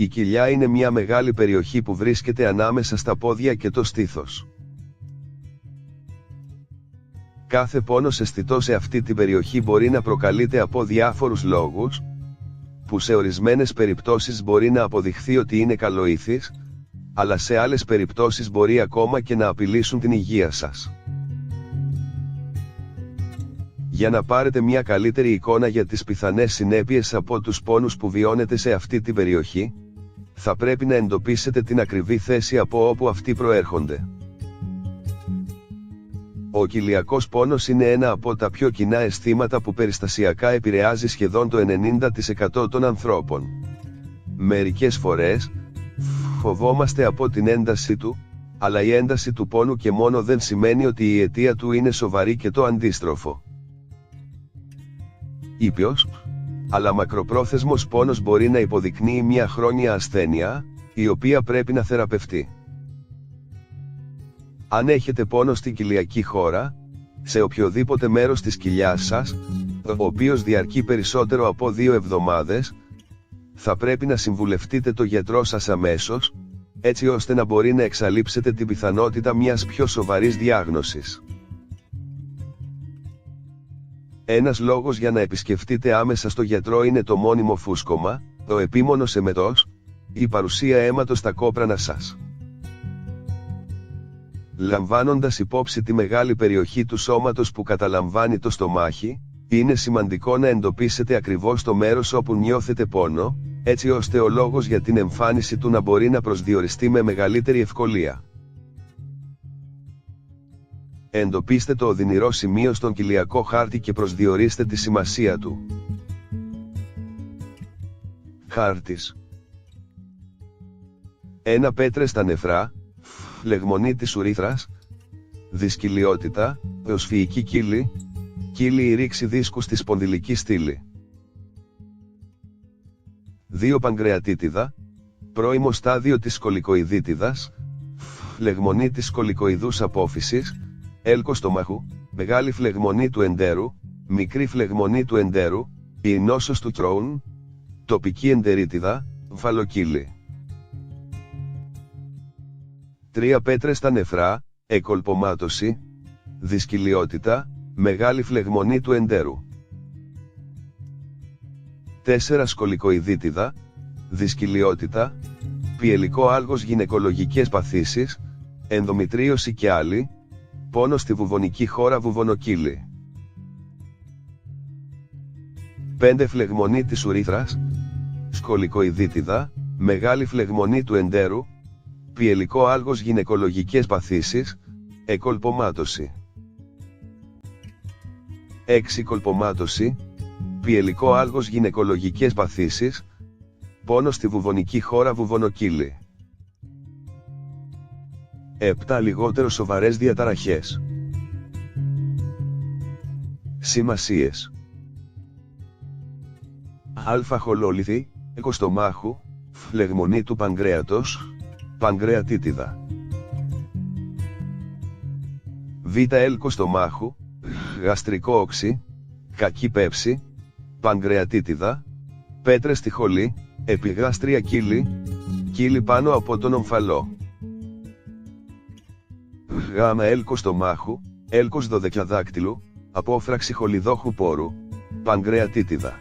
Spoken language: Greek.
Η κοιλιά είναι μια μεγάλη περιοχή που βρίσκεται ανάμεσα στα πόδια και το στήθος. Κάθε πόνος αισθητός σε αυτή την περιοχή μπορεί να προκαλείται από διάφορους λόγους, που σε ορισμένες περιπτώσεις μπορεί να αποδειχθεί ότι είναι καλοήθης, αλλά σε άλλες περιπτώσεις μπορεί ακόμα και να απειλήσουν την υγεία σας. Για να πάρετε μια καλύτερη εικόνα για τις πιθανές συνέπειες από τους πόνους που βιώνετε σε αυτή την περιοχή, θα πρέπει να εντοπίσετε την ακριβή θέση από όπου αυτοί προέρχονται. Ο κοιλιακός πόνος είναι ένα από τα πιο κοινά αισθήματα που περιστασιακά επηρεάζει σχεδόν το 90% των ανθρώπων. Μερικές φορές, φοβόμαστε από την ένταση του, αλλά η ένταση του πόνου και μόνο δεν σημαίνει ότι η αιτία του είναι σοβαρή και το αντίστροφο. Ήπιος, αλλά μακροπρόθεσμος πόνος μπορεί να υποδεικνύει μια χρόνια ασθένεια, η οποία πρέπει να θεραπευτεί. Αν έχετε πόνο στην κοιλιακή χώρα, σε οποιοδήποτε μέρος της κοιλιάς σας, ο οποίος διαρκεί περισσότερο από 2 εβδομάδες, θα πρέπει να συμβουλευτείτε το γιατρό σας αμέσως, έτσι ώστε να μπορεί να εξαλείψετε την πιθανότητα μιας πιο σοβαρής διάγνωσης. Ένας λόγος για να επισκεφτείτε άμεσα στο γιατρό είναι το μόνιμο φούσκωμα, το επίμονος εμετός, η παρουσία αίματος στα κόπρανα σας. Λαμβάνοντας υπόψη τη μεγάλη περιοχή του σώματος που καταλαμβάνει το στομάχι, είναι σημαντικό να εντοπίσετε ακριβώς το μέρος όπου νιώθετε πόνο, έτσι ώστε ο λόγος για την εμφάνιση του να μπορεί να προσδιοριστεί με μεγαλύτερη ευκολία. Εντοπίστε το οδυνηρό σημείο στον κοιλιακό χάρτη και προσδιορίστε τη σημασία του. Χάρτης. 1. Πέτρες στα νεφρά, φλεγμονή της ουρήθρας, δυσκυλιότητα, εωσφυϊκή κύλη, κύλη ή ρήξη δίσκου στη σπονδυλική στήλη. 2. Παγκρεατίτιδα, πρώιμο στάδιο της σκολικοειδίτιδας, φλεγμονή της σκολικοειδούς απόφυσης, έλκος στομάχου, μεγάλη φλεγμονή του εντέρου, μικρή φλεγμονή του εντέρου, η νόσος του Crohn, τοπική εντερίτιδα, φαλοκύλη. 3. Πέτρες στα νεφρά, εκολπομάτωση, δυσκυλιότητα, μεγάλη φλεγμονή του εντέρου. 4. Σκολικοειδίτιδα, δυσκυλιότητα, πιελικό άλγος, γυναικολογικές παθήσεις, ενδομητρίωση και άλλοι, πόνο στη βουβονική χώρα, βουβονοκύλη. 5. Φλεγμονή της ουρήθρας, σκολικοειδίτιδα, μεγάλη φλεγμονή του εντέρου, πιελικό άλγος, γυναικολογικές παθήσεις, εκολπομάτωση. 6. Κολπομάτωση, πιελικό άλγος, γυναικολογικές παθήσεις, πόνο στη βουβονική χώρα, βουβονοκύλη. 7. Λιγότερο σοβαρές διαταραχές. Σημασίες. Α. Χολόλιθη, εκοστομάχου, φλεγμονή του παγκρέατος, παγκρεατίτιδα. Β. Έλκος στομάχου, γαστρικό όξι, κακή πέψη, παγκρεατίτιδα, πέτρες στη χολή, επιγάστρια κύλη, κύλη πάνω από τον ομφαλό. Γ. Έλκος στομάχου, έλκος δωδεκαδάκτυλου, απόφραξη χολιδόχου πόρου, παγκρεατίτιδα.